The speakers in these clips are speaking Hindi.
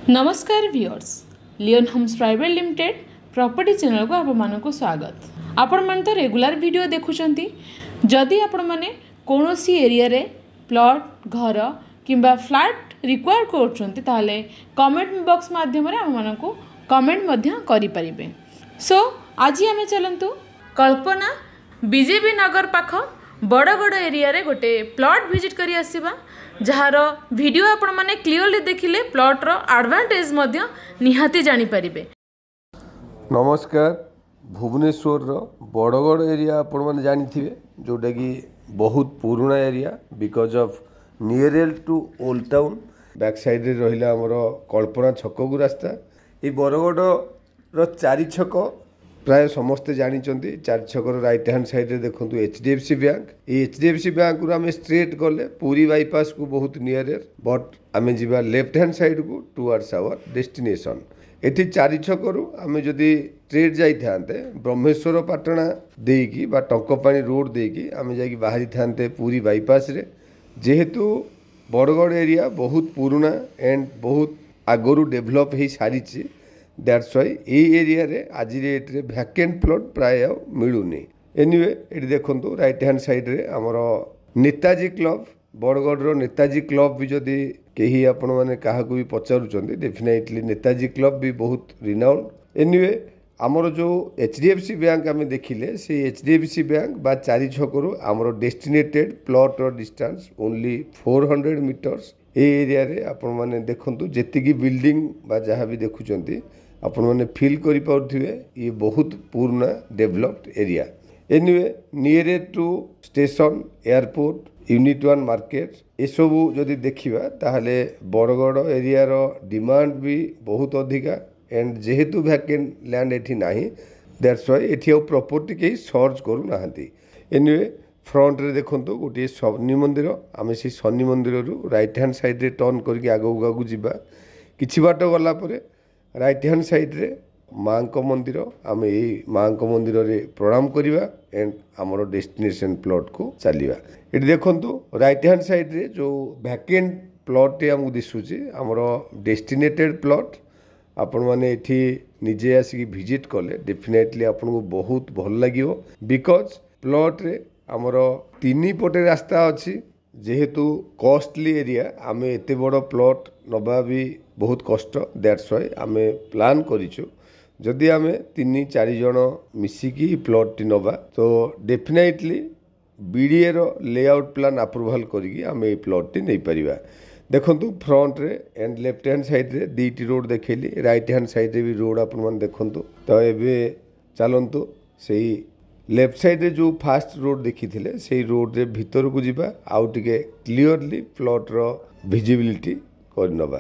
नमस्कार viewers, Leon Homes private limited property channel को आपण को स्वागत। आपण मन तो रेगुलर वीडियो देखुछंती। जदि आपण माने कोनोसी एरिया रे प्लॉट घर किंबा फ्लैट रिक्वायर करछंती ताले कमेंट बॉक्स माध्यम रे आपण को कमेंट मध्य करि परिबे। सो आज आमे चलंतु कल्पना बीजेपी नगर पाख बड़गड़ एरिया रे गोटे प्लॉट विजिट करी आसीबा, जहार वीडियो आपण माने क्लियरली देखिले प्लॉट रो एडवांटेज मध्य निहाती जानि परिबे। नमस्कार, भुवनेश्वर रो बड़गड़ एरिया आपण माने जानि थिबे, जोटा कि बहुत पुराना area because of nearer to old town. Back side रे रहिला हमरो कल्पना छक को रास्ता। ए बड़गड़ रो चारि छक प्राय समस्ते जानी। चार छकर राइट हैंड साइड रे देखो HDFC बैंक। ये HDFC बैंक को आम स्ट्रेट गले पूरी बाईपास को बहुत नियर, बट आम जा लेफ्ट हैंड साइड को टुवर्ड्स आवर डेस्टिनेशन। एटी चारि छकरू आम जदि स्ट्रेट जाइए ब्रह्मेश्वर पाटना देकी बा टंकपाणी रोड देकी आम जा बाहरी था पूरी बाईपास रे। जेहेतु बड़गड़ एरिया बहुत पुराना एंड बहुत आगरू डेभलप हो सारी, दैट्स वाई ए एरिया रे आज डेट रे वैकेंट प्लॉट प्राय मिलूनी। एनीवे ये देखो राइट हैंड साइड रे आमर नेताजी क्लब, बड़गड़ रो नेताजी क्लब भी जदि कहीं आपण मैंने क्या भी पचारुचंदी, डेफिनेटली नेताजी क्लब भी बहुत रिनाउंड। एनीवे आमर जो HDFC बैंक आम देखिले से HDFC बैंक बा चारि छकरू आमर डेस्टिनेटेड प्लॉट रो डिस्टेंस ओनली 400 मीटर्स। ए एरिया रे आपण मैंने देखंतु जेतिकी बिल्डिंग बा जहाँ भी देखुचंती आपण मैंने फील करि पाउथिबे ये बहुत पुराना developed area. Anyway near to station, airport, unit 1 market ये सबू जदि देखिबा ताहले बड़गड़ एरिया रो डिमांड भी बहुत अधिका। एंड जेहेतु वैकेंट लैंड एठी नाही, दैट्स वाई एठी आ प्रॉपर्टी के सर्च करू नाहंती। एनीवे फ्रंट रे देखंतु गोटे शनि मंदिर। आम से शनि मंदिर रु राइट हैंड साइड रे टर्न करके आगू आगू जीवा किछि बाट गला परे राइट हैंड साइड रे माँ को मंदिर। आम यही माँ को मंदिर रे प्रणाम करिवा एंड आमर डेस्टिनेशन प्लॉट को चलिवा। ये देखंतु राइट हैंड साइड रे जो वैकेंट प्लॉट टे हमको दिसुची आमर डेस्टिनेटेड प्लॉट। आपण माने एठी निजे आसिक विजिट कले डेफिनेटली आपन को बहुत भल लागिवो, बिकॉज प्लॉट रे आमर 3 पटे रास्ता अच्छी। जेहेतु कॉस्टली एरिया आम एते बड़ प्लॉट नबा भी बहुत कष्ट, दैट्स वाई आम प्लान करिछु जदि आम 3-4 जन मिसिकी प्लॉट टी नबा तो डेफिनेटली BDA रो लेआउट प्लान अप्रूवल करिकी आम ए प्लॉट टी नै परिबा। देखंतु फ्रंट रे एंड लेफ्ट हैंड साइड रे दीटी रोड देखेली, राइट हैंड साइड रे भी रोड आपण मन देखंतु। तो एबे चलंतु सही लेफ्ट साइड रे जो फास्ट रोड देखी थिले से रोड रे भीतर को जीवा आउ टिके क्लियरली प्लॉट रो विजिबिलिटी कर नबा।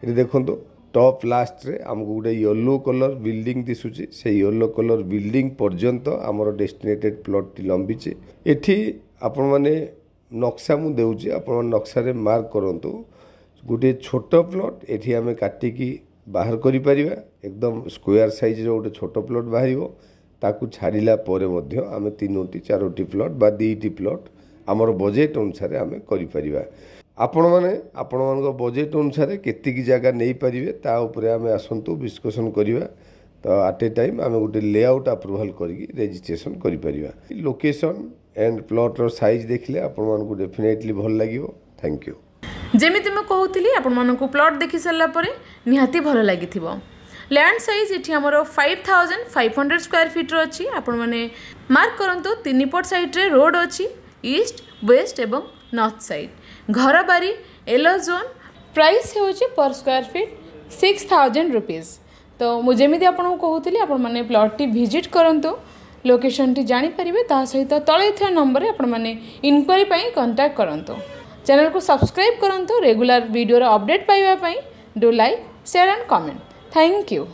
ये देखंतु टॉप लास्ट रे हमको गोटे येलो कलर बिल्डिंग दिसुची, से येलो कलर बिल्डिंग पर्यंत आमर डेस्टिनेटेड प्लॉट टी लंबीची। एठी आपण माने नक्शा मु देउची, आपण नक्शा रे मार्क करंतु गोटे छोट प्लॉट एठी आमे काटिकी बाहर करि परिबा। एकदम स्क्वायर साइज रो गोटे छोट प्लॉट बाहरिबो, ताकू छाड़िला परे मध्य आमे 3-4 प्लॉट बा 2 प्लॉट आमर बजेट अनुसार आमे करि परिबा। आपण माने आपण मानको बजेट अनुसार केतिकी जगह नै परिबे ता ऊपर आमे आसंतु डिस्कशन करिबा। तो एट ए टाइम आमे गोटे लेआउट अप्रूवल करिकी रजिस्ट्रेशन करि परिबा। लोकेशन एंड प्लॉट रो साइज देखले आपण मानको डेफिनेटली भल लागिवो। Thank you. जेमिति म कहूतिली आपण मानको प्लॉट देखि सल्ला परे निहाती भल लागिथिबो। लैंड साइज ये आमर 5500 स्क्वायर फीट अच्छी। आपण मैंने मार्क करंतु 3 पट साइड रे रोड अच्छी, ईस्ट, वेस्ट एवं नॉर्थ साइड। घर बारी येलो जोन, प्राइस होची पर स्क्वायर फीट 6000 रुपीज। तो मुझेमिति आपको कहूली आपण मैंने प्लॉट टी विजिट करंतु, लोकेशन टी जानी परिबे, ता सहित तळे थिया नंबर आपण मैंने इनक्वारी पई कांटेक्ट करंतु। चैनल को सब्सक्राइब करंतु रेगुलर वीडियो रो अपडेट पाइबा पई। Do like, share and comment. Thank you.